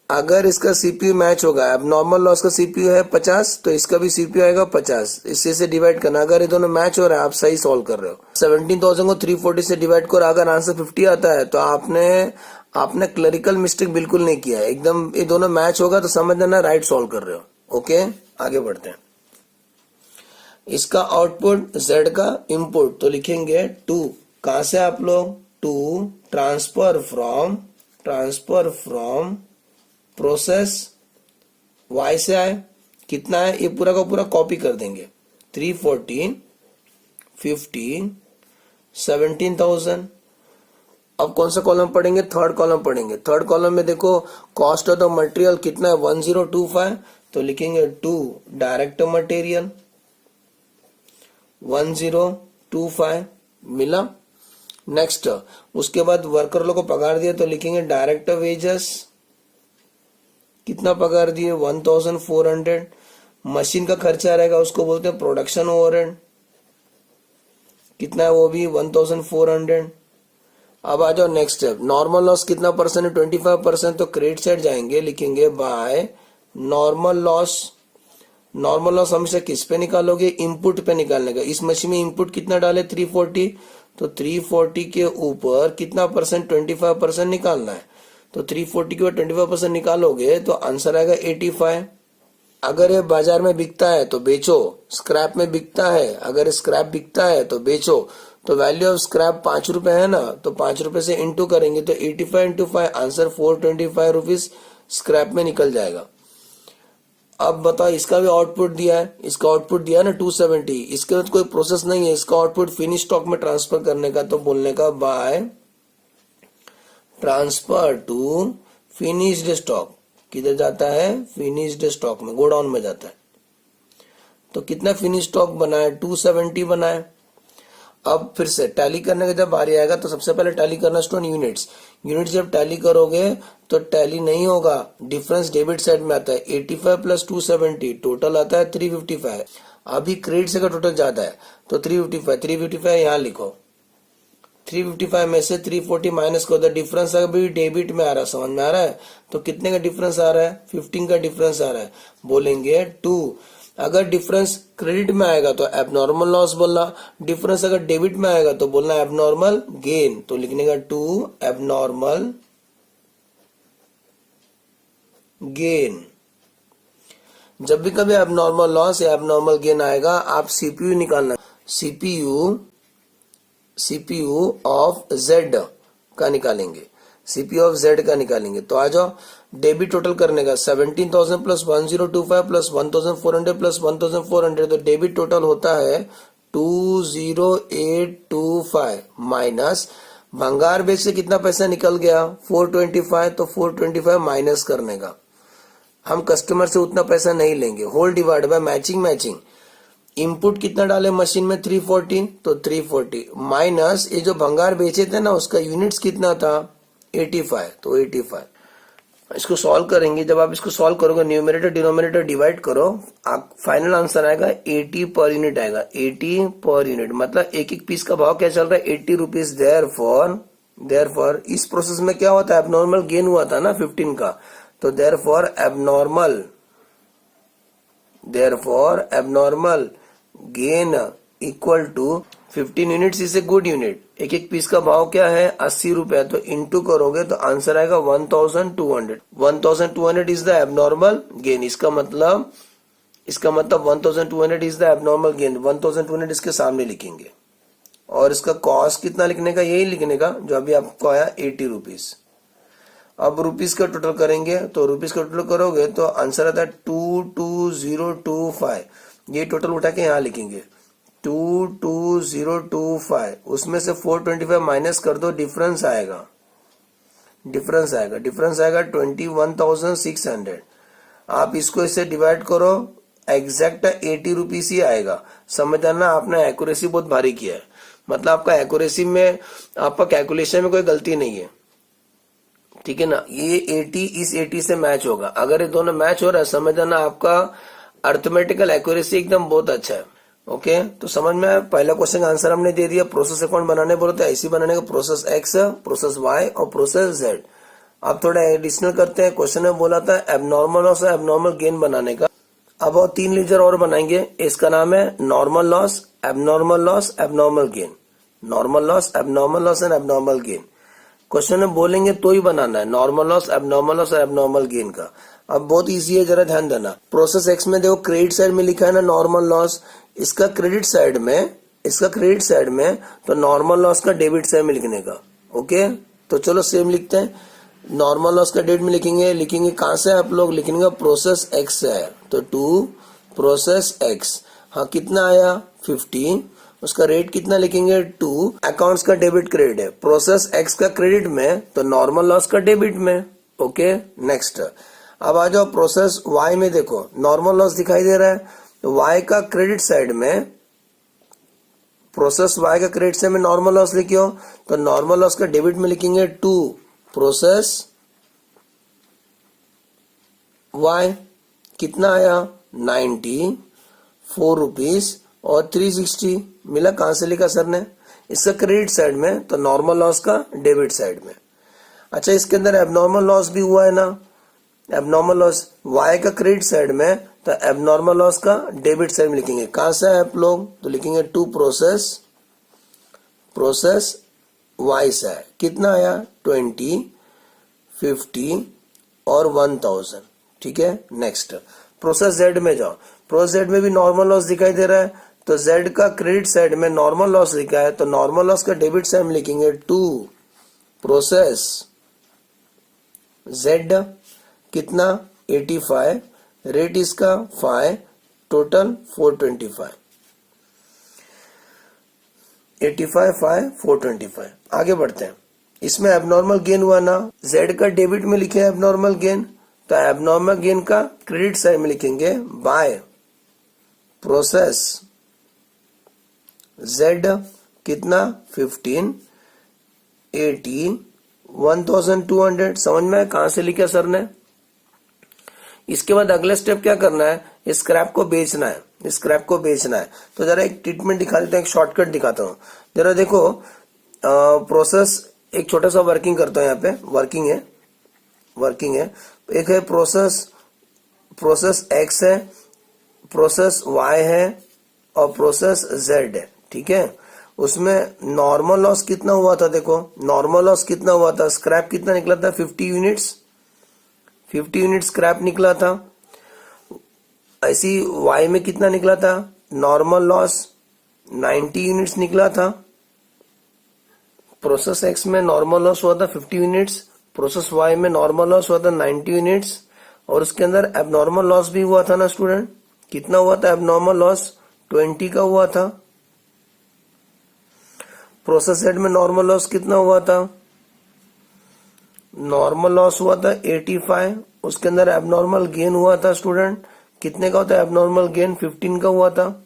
अगर इसका सीपीयू मैच होगा, अब नॉर्मल लॉस का सीपीयू है 50, तो इसका भी सीपीयू आएगा 50, इससे से डिवाइड करना। अगर ये दोनों मैच हो रहा है आप सही सॉल्व कर रहे हो। 17,000 को 340 से डिवाइड करो, अगर आंसर 50 आता है तो आपने क्लरिकल मिस्टेक बिल्कुल नहीं किया है, एकदम ये दोनों मैच होगा तो समझ लेना राइट सॉल्व कर रहे हो। ओके, आगे बढ़ते हैं। इसका आउटपुट z का इनपुट, तो लिखेंगे 2, कहां से आप लोग 2 ट्रांसफर फ्रॉम प्रोसेस y से आए, कितना है ये पूरा का पूरा कॉपी कर देंगे, 340 50 17,000। अब कौन सा कॉलम पढ़ेंगे, थर्ड कॉलम पढ़ेंगे। थर्ड कॉलम में देखो कॉस्ट ऑफ द मटेरियल कितना है 1025, तो लिखेंगे 2 डायरेक्ट मटेरियल 1025 मिला। नेक्स्ट उसके बाद वर्कर लोग को पगार दिया, तो लिखेंगे डायरेक्ट वेजेस, कितना पगार दिए 1400। मशीन का खर्चा रहेगा उसको बोलते हैं प्रोडक्शन ओवरहेड, कितना है वो भी 1400। अब आ जाओ नेक्स्ट स्टेप, नॉर्मल लॉस कितना परसेंट है 25%, तो क्रेडिट साइड जाएंगे, लिखेंगे by normal loss. Normal loss हमेशा किस पे निकालोगे, इनपुट पे निकालने का। इस मशीन में इनपुट कितना डाले 340, तो 340 के ऊपर कितना परसेंट 25% निकालना है, तो 340 के ऊपर 25% निकालोगे तो आंसर आएगा 85। अगर ये बाजार में बिकता है तो बेचो, स्क्रैप में बिकता है, अगर स्क्रैप बिकता है तो बेचो, तो वैल्यू ऑफ स्क्रैप 5 रुपए है ना, तो 5 रुपए से इंटू करेंगे तो 85 इंटू 5 आंसर 425 रुपीज स्क्रैप में निकल जाएगा। अब बताओ इसका भी आउटपुट दिया है, इसका आउटपुट दिया है ना 270, इसके बाद कोई प्रोसेस नहीं है, इसका आउटपुट फिनिश स्टॉक में ट्रांसफर करने का, तो बोलने का by transfer to finished stock. किधर जाता है, फिनिश्ड स्टॉक में, गोडाउन में जाता है। तो कितना फिनिश स्टॉक बना है 270 बना है। अब फिर से टैली करने का जब बारी आएगा तो सबसे पहले टैली करना स्टूडेंट यूनिट्स। यूनिट्स जब टैली करोगे तो टैली नहीं होगा, डिफरेंस डेबिट साइड में आता है। 85 प्लस 270 टोटल आता है 355। अभी क्रेडिट से का टोटल ज्यादा है तो 355 यहाँ लिखो, 355 में से 340 माइनस कर दो, डिफरेंस अभी डेबिट में आ रहा है, समझ में आ रहा है। तो कितने का डिफरेंस आ रहा है, 15 का डिफरेंस आ रहा है, बोलेंगे 2। अगर डिफरेंस क्रेडिट में आएगा तो एबनॉर्मल लॉस बोलना, डिफरेंस अगर डेबिट में आएगा तो बोलना एबनॉर्मल गेन। तो लिखने का 2 एबनॉर्मल गेन। जब भी कभी एबनॉर्मल लॉस या एबनॉर्मल गेन आएगा, आप सीपीयू निकालना, सीपीयू ऑफ जेड का निकालेंगे, सीपीयू ऑफ जेड का निकालेंगे। तो आ जाओ, डेबिट टोटल करने का 17,000 प्लस 1025 प्लस 1,400 प्लस 1,400, तो डेबिट टोटल होता है 20825 माइनस भंगार बेच से कितना पैसा निकल गया 425, तो 425 माइनस करने का। हम कस्टमर से उतना पैसा नहीं लेंगे, whole divide by matching. Input कितना डाले मशीन में 340, तो 340 माइनस ये जो भंगार बेचे थे ना उसका यूनिट्स कितना था 85, तो 85। इसको सॉल्व करेंगे, जब आप इसको सॉल्व करोगे न्यूमरेटर डिनोमिनेटर डिवाइड करो, आप फाइनल आंसर आएगा 80 पर यूनिट आएगा, 80 पर यूनिट। मतलब एक एक पीस का भाव क्या चल रहा है 80 रुपीज। देयरफॉर इस प्रोसेस में क्या होता है, एबनॉर्मल गेन हुआ था ना 15 का, तो therefore abnormal gain equal to 15 units is a good unit. एक एक पीस का भाव क्या है 80 रुपए, तो इंटू करोगे तो आंसर आएगा 1200। 1200 इज द एबनॉर्मल गेन। इसका मतलब 1200 इज द एबनॉर्मल गेन। 1200 इसके सामने लिखेंगे, और इसका कॉस्ट कितना लिखने का, यही लिखने का जो अभी आपको आया 80 रुपीज। अब रुपीस का टोटल करेंगे, तो रुपीस का टोटल करोगे तो आंसर आता है 22025। ये टोटल उठा के यहाँ लिखेंगे 22025, उसमें से 425 माइनस कर दो, डिफरेंस आएगा 21,600। आप इसको इससे डिवाइड करो, एग्जैक्ट 80 रुपीस ही आएगा। समझ आना, आपने एक्यूरेसी बहुत भारी किया है, मतलब आपका एक्यूरेसी में, आपका कैलकुलेशन में कोई गलती नहीं है, ठीक है ना। ये 80 इस 80 से मैच होगा, अगर ये दोनों मैच हो रहा है समझ आना आपका अर्थमेटिकल एक्यूरेसी एकदम बहुत अच्छा है। ओके, तो समझ में आया। पहला क्वेश्चन का आंसर हमने दे दिया। प्रोसेस अकाउंट बनाने बोलते हैं, ऐसी बनाने का प्रोसेस एक्स, प्रोसेस वाई और प्रोसेस जेड। अब थोड़ा एडिशनल करते हैं। क्वेश्चन में बोला था एबनॉर्मल लॉस और एबनॉर्मल गेन बनाने का। अब और 3 लेजर और बनाएंगे, इसका नाम है normal loss, abnormal loss, abnormal gain. Normal loss, abnormal loss and abnormal gain. Question में बोलेंगे तो ही बनाना है, नॉर्मल लॉस, एबनॉर्मल लॉस और एबनॉर्मल गेन का। अब बहुत इजी है, जरा ध्यान देना। प्रोसेस एक्स में देखो क्रेडिट साइड में लिखा है ना नॉर्मल लॉस, इसका क्रेडिट साइड में तो नॉर्मल लॉस का डेबिट साइड में लिखने का। ओके, तो चलो सेम लिखते हैं। नॉर्मल लॉस का डेबिट में लिखेंगे कहां से आप लोग लिखेंगे, प्रोसेस एक्स से है, तो 2 प्रोसेस एक्स। हाँ, कितना आया 50, उसका रेट कितना लिखेंगे 2। अकाउंट्स का डेबिट क्रेडिट है, प्रोसेस एक्स का क्रेडिट में तो नॉर्मल लॉस का डेबिट में। Okay, next. अब आ जाओ प्रोसेस वाई में, देखो नॉर्मल लॉस दिखाई दे रहा है, तो वाई का क्रेडिट साइड में, प्रोसेस वाई का क्रेडिट साइड में नॉर्मल लॉस लिखियो, तो नॉर्मल लॉस का डेबिट में लिखेंगे 2 प्रोसेस वाई। कितना आया 94 रुपीज और 360 मिला। कहां से लिखा सर ने, इसका क्रेडिट साइड में तो नॉर्मल लॉस का डेबिट साइड में। अच्छा, इसके अंदर एबनॉर्मल लॉस भी हुआ है ना, एबनॉर्मल लॉस वाई का क्रेडिट साइड में तो एबनॉर्मल लॉस का डेबिट साइड में लिखेंगे। कहां से है आप लोग, तो लिखेंगे 2 प्रोसेस वाई से है। कितना आया 20, 50 और 1000। ठीक है, नेक्स्ट प्रोसेस जेड में जाओ। प्रोसेस जेड में भी नॉर्मल लॉस दिखाई दे रहा है, तो जेड का क्रेडिट साइड में नॉर्मल लॉस लिखा है, तो नॉर्मल लॉस का डेबिट साइड में लिखेंगे 2 प्रोसेस जेड। कितना 85, रेट इसका 5, टोटल 425। 85, 5, 425। आगे बढ़ते हैं। इसमें एबनॉर्मल गेन हुआ ना, जेड का डेबिट में लिखे एबनॉर्मल गेन, तो एबनॉर्मल गेन का क्रेडिट साइड में लिखेंगे बाय प्रोसेस जेड। कितना 15, 80, 1200। समझ में कहां से लिखा सर ने। इसके बाद अगला स्टेप क्या करना है, स्क्रैप को बेचना है। तो जरा एक ट्रीटमेंट दिखा देता हूं, एक शॉर्टकट दिखाता हूं। जरा देखो, प्रोसेस एक छोटा सा वर्किंग करता हूं, यहाँ पे वर्किंग है। एक है प्रोसेस एक्स है, प्रोसेस वाई है और प्रोसेस जेड है, ठीक है। उसमें नॉर्मल लॉस कितना हुआ था, देखो नॉर्मल लॉस कितना हुआ था, स्क्रैप कितना निकला था, 50 यूनिट्स स्क्रैप निकला था। ऐसी वाई में कितना निकला था, नॉर्मल लॉस 90 यूनिट्स निकला था। प्रोसेस एक्स में नॉर्मल लॉस हुआ था 50 यूनिट्स, प्रोसेस वाई में नॉर्मल लॉस हुआ था 90 यूनिट्स, और उसके अंदर एबनॉर्मल लॉस भी हुआ था ना स्टूडेंट। कितना हुआ था एबनॉर्मल लॉस, 20 का हुआ था। प्रोसेस जेड में नॉर्मल लॉस कितना हुआ था, नॉर्मल लॉस हुआ था 85, उसके अंदर एबनॉर्मल गेन हुआ था स्टूडेंट, कितने का होता है एबनॉर्मल गेन, 15 का हुआ था।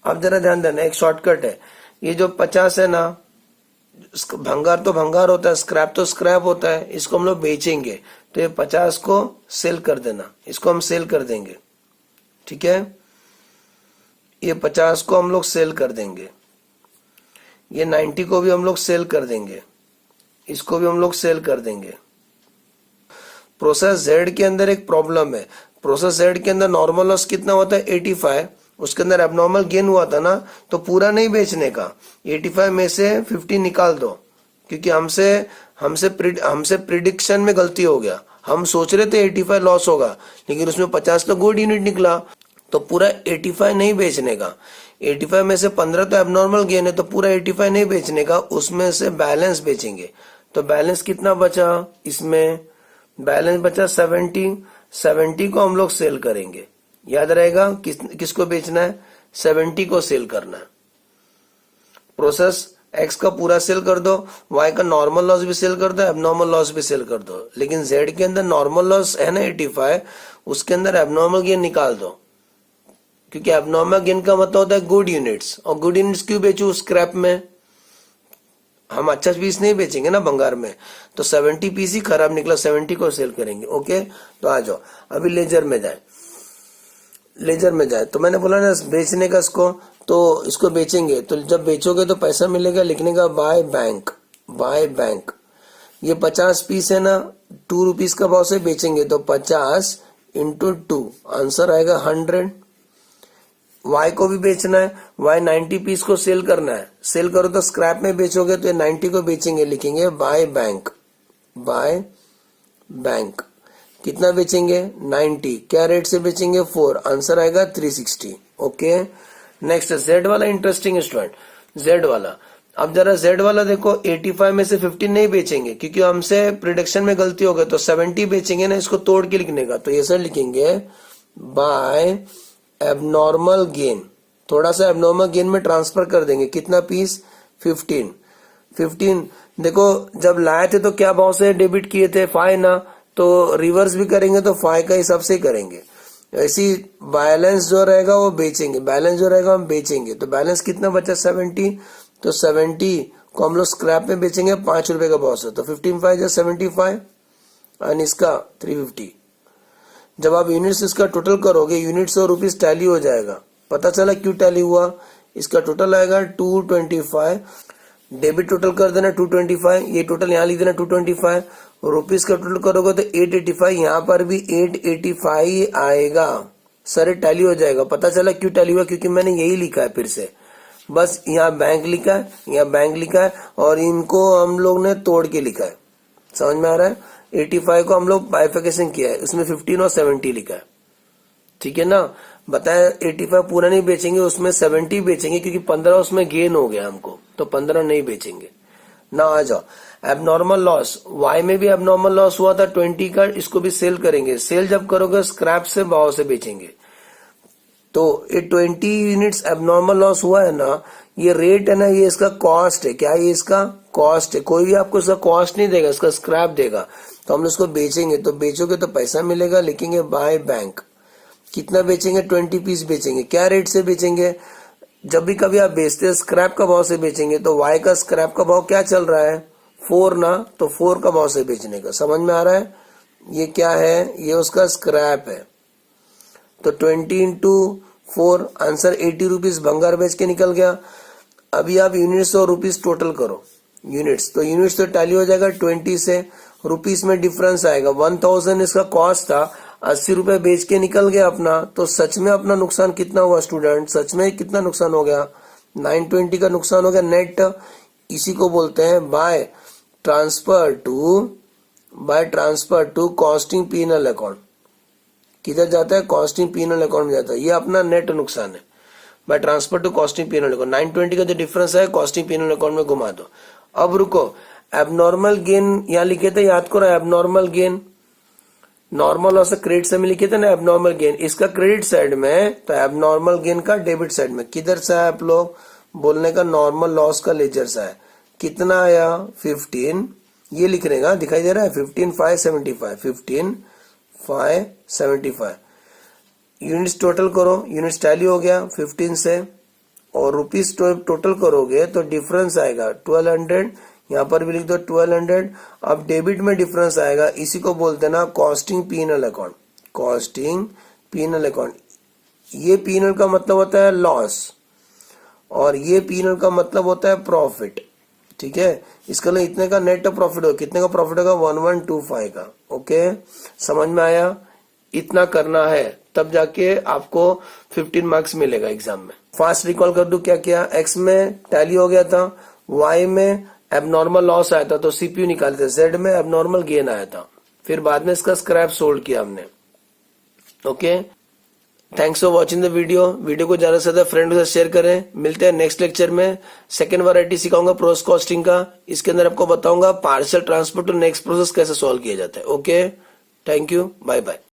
अब जरा ध्यान देना, एक शॉर्टकट है, ये जो 50 है ना, भंगार तो भंगार होता है, स्क्रैप तो स्क्रैप होता है, इसको हम लोग बेचेंगे, तो ये 50 को सेल कर देना, इसको हम सेल कर देंगे, ठीक है। ये 50 को हम लोग सेल कर देंगे, ये 90 को भी हम लोग सेल कर देंगे, इसको भी हम लोग सेल कर देंगे। प्रोसेस जेड के अंदर एक प्रॉब्लम है, प्रोसेस जेड के अंदर नॉर्मल लॉस कितना होता है 85, उसके अंदर एबनॉर्मल गेन हुआ था ना, तो पूरा नहीं बेचने का, 85 में से 50 निकाल दो, क्योंकि हमसे प्रिडिक्शन में गलती हो गया। हम सोच रहे थे 85 लॉस होगा, लेकिन उसमें 50 तो गुड यूनिट निकला, तो पूरा 85 नहीं बेचने का। 85 में से 15 तो एबनॉर्मल गेन है, तो पूरा 85 नहीं बेचने का, उसमें से बैलेंस बेचेंगे। तो बैलेंस कितना बचा, इसमें बैलेंस बचा 70 को हम लोग सेल करेंगे। याद रहेगा किसको बेचना है, 70 को सेल करना है। प्रोसेस एक्स का पूरा सेल कर दो, वाई का नॉर्मल लॉस भी सेल कर दो, एबनॉर्मल लॉस भी सेल कर दो, लेकिन जेड के अंदर नॉर्मल लॉस है ना 85, उसके अंदर एबनॉर्मल गेन निकाल दो, क्योंकि एबनॉर्मल गेन का मतलब होता है गुड यूनिट्स, और गुड यूनिट्स क्यों बेचू, स्क्रैप में हम अच्छा पीस नहीं बेचेंगे ना भंगार में, तो 70 पीस ही खराब निकला, 70 को सेल करेंगे। ओके, तो आ जाओ अभी लेजर में जाए, तो मैंने बोला ना बेचने का इसको, तो इसको बेचेंगे, तो जब बेचोगे तो पैसा मिलेगा, लिखने का बाय बैंक। ये 50 पीस है ना, 2 रुपीज का भाव से बेचेंगे, तो 50 इंटू 2, आंसर आएगा 100। वाई को भी बेचना है, वाई 90 पीस को सेल करना है, सेल करो तो स्क्रैप में बेचोगे, तो ये 90 को बेचेंगे, लिखेंगे बाय बैंक। कितना बेचेंगे 90, क्या रेट से बेचेंगे 4, आंसर आएगा 360। ओके, नेक्स्ट जेड वाला इंटरेस्टिंग स्टूडेंट, जेड वाला। अब जरा जेड वाला देखो, 85 में से 15 नहीं बेचेंगे, क्योंकि हमसे प्रिडिक्शन में गलती हो गई, तो 70 बेचेंगे ना, इसको तोड़ के लिखने का, तो ये सर लिखेंगे बाय एबनॉर्मल गेन, थोड़ा सा एबनॉर्मल गेन में ट्रांसफर कर देंगे, कितना पीस 15। देखो जब लाए थे तो क्या भाव से डेबिट किए थे 5 ना, तो रिवर्स भी करेंगे तो 5 का हिसाब से करेंगे। ऐसी बैलेंस जो रहेगा वो बेचेंगे, बैलेंस जो रहेगा हम बेचेंगे, तो बैलेंस कितना बचा 70, तो 70 को हम लोग स्क्रैप में बेचेंगे 5 रुपए का भाव से, तो 15 जो 75 और इसका 350। जब आप यूनिट्स इसका टोटल करोगे, यूनिट्स और रुपीस टैली हो जाएगा, पता चला क्यों टैली हुआ, इसका टोटल आएगा 225, डेबिट टोटल कर देना 225, ये टोटल यहाँ लिख देना 225, रुपीस का टोटल करोगे तो 885, यहाँ पर भी 885 आएगा, सारे टैली हो जाएगा। पता चला क्यों टैली हुआ, क्योंकि मैंने यही लिखा है, फिर से बस यहाँ बैंक लिखा है, यहाँ बैंक लिखा है, और इनको हम लोग ने तोड़ के लिखा है, समझ में आ रहा है। 85 को हम लोग बाइफिकेशन किया है, उसमें 15 और 70 लिखा है, ठीक है ना। बताया 85 पूरा नहीं बेचेंगे, उसमें 70 बेचेंगे, क्योंकि 15 उसमें गेन हो गया हमको, तो 15 नहीं बेचेंगे ना। आ जाओ एबनॉर्मल लॉस, वाई में भी एबनॉर्मल लॉस हुआ था 20 का, इसको भी सेल करेंगे, सेल जब करोगे स्क्रैप से भाव से बेचेंगे, तो ये 20 यूनिट्स एबनॉर्मल लॉस हुआ है ना, ये रेट है ना, ये इसका कॉस्ट है, क्या ये इसका कॉस्ट है, कोई भी आपको इसका कॉस्ट नहीं देगा, इसका स्क्रैप देगा, तो हम इसको बेचेंगे, तो बेचोगे तो पैसा मिलेगा, लिखेंगे बाय बैंक। कितना बेचेंगे 20 पीस बेचेंगे, क्या रेट से बेचेंगे, जब भी कभी आप बेचते हैं स्क्रैप का भाव से बेचेंगे, तो वाई का स्क्रैप का भाव क्या चल रहा है 4 ना, तो 4 का भाव से बेचने का, समझ में आ रहा है। ये क्या है, ये उसका स्क्रैप है, तो 20 इंटू 4, आंसर 80 रुपीज भंगार बेच के निकल गया। अभी आप यूनिट्स और रुपीस टोटल करो, यूनिट्स तो यूनिट्स तो टैली हो जाएगा 20 से, रुपीस में डिफरेंस आएगा 1000 इसका कॉस्ट था, 80 रुपए बेच के निकल गया अपना, तो सच में अपना नुकसान कितना हुआ स्टूडेंट, सच में कितना नुकसान हो गया, 920 का नुकसान हो गया नेट। इसी को बोलते हैं by transfer to costing P and L account. किधर जाता है, कॉस्टिंग पीनल अकाउंट में जाता है, ये अपना नेट नुकसान है by transfer to costing P and L account. 920 का जो डिफरेंस है कॉस्टिंग पीनल अकाउंट में घुमा दो। अब रुको, एबनॉर्मल गेन यहाँ लिखे थे, याद करो एबनॉर्मल गेन, नॉर्मल और से क्रेडिट से में लिखे थे ना एबनॉर्मल गेन, इसका क्रेडिट साइड में तो एबनॉर्मल गेन का डेबिट साइड में। किधर से है आप लोग बोलने का, नॉर्मल लॉस का लेजर से है। कितना आया 15, ये लिखने का दिखाई दे रहा है 15,575 यूनिट्स टोटल करो, यूनिट्स टैली हो गया 15 से, और रुपीस टोटल करोगे तो डिफरेंस आएगा 1200, यहाँ पर भी लिख दो 1200। अब डेबिट में डिफरेंस आएगा, इसी को बोलते हैं ना costing P and L account, costing P and L account. ये पीनल का मतलब होता है लॉस और ये पीनल का मतलब होता है प्रॉफिट, ठीक है। इसका लिए इतने का नेट प्रॉफिट होगा, कितने का प्रॉफिट होगा 1125 का। ओके, समझ में आया, इतना करना है तब जाके आपको 15 मार्क्स मिलेगा एग्जाम में। फास्ट रिकॉल कर दूं क्या किया, एक्स में टैली हो गया था, वाई में एबनॉर्मल लॉस आया था तो सीपीयू निकाले थे, जेड में एबनॉर्मल गेन आया था, फिर बाद में इसका स्क्रैप सोल्ड किया हमने। Okay, thanks for watching the video को ज्यादा से ज्यादा फ्रेंड के साथ शेयर करें। मिलते हैं नेक्स्ट लेक्चर में। सेकंड वैरायटी सिखाऊंगा प्रोस कॉस्टिंग का, इसके अंदर आपको बताऊंगा partial transfer to next process कैसे सॉल्व किया जाता है। Okay, thank you, bye bye.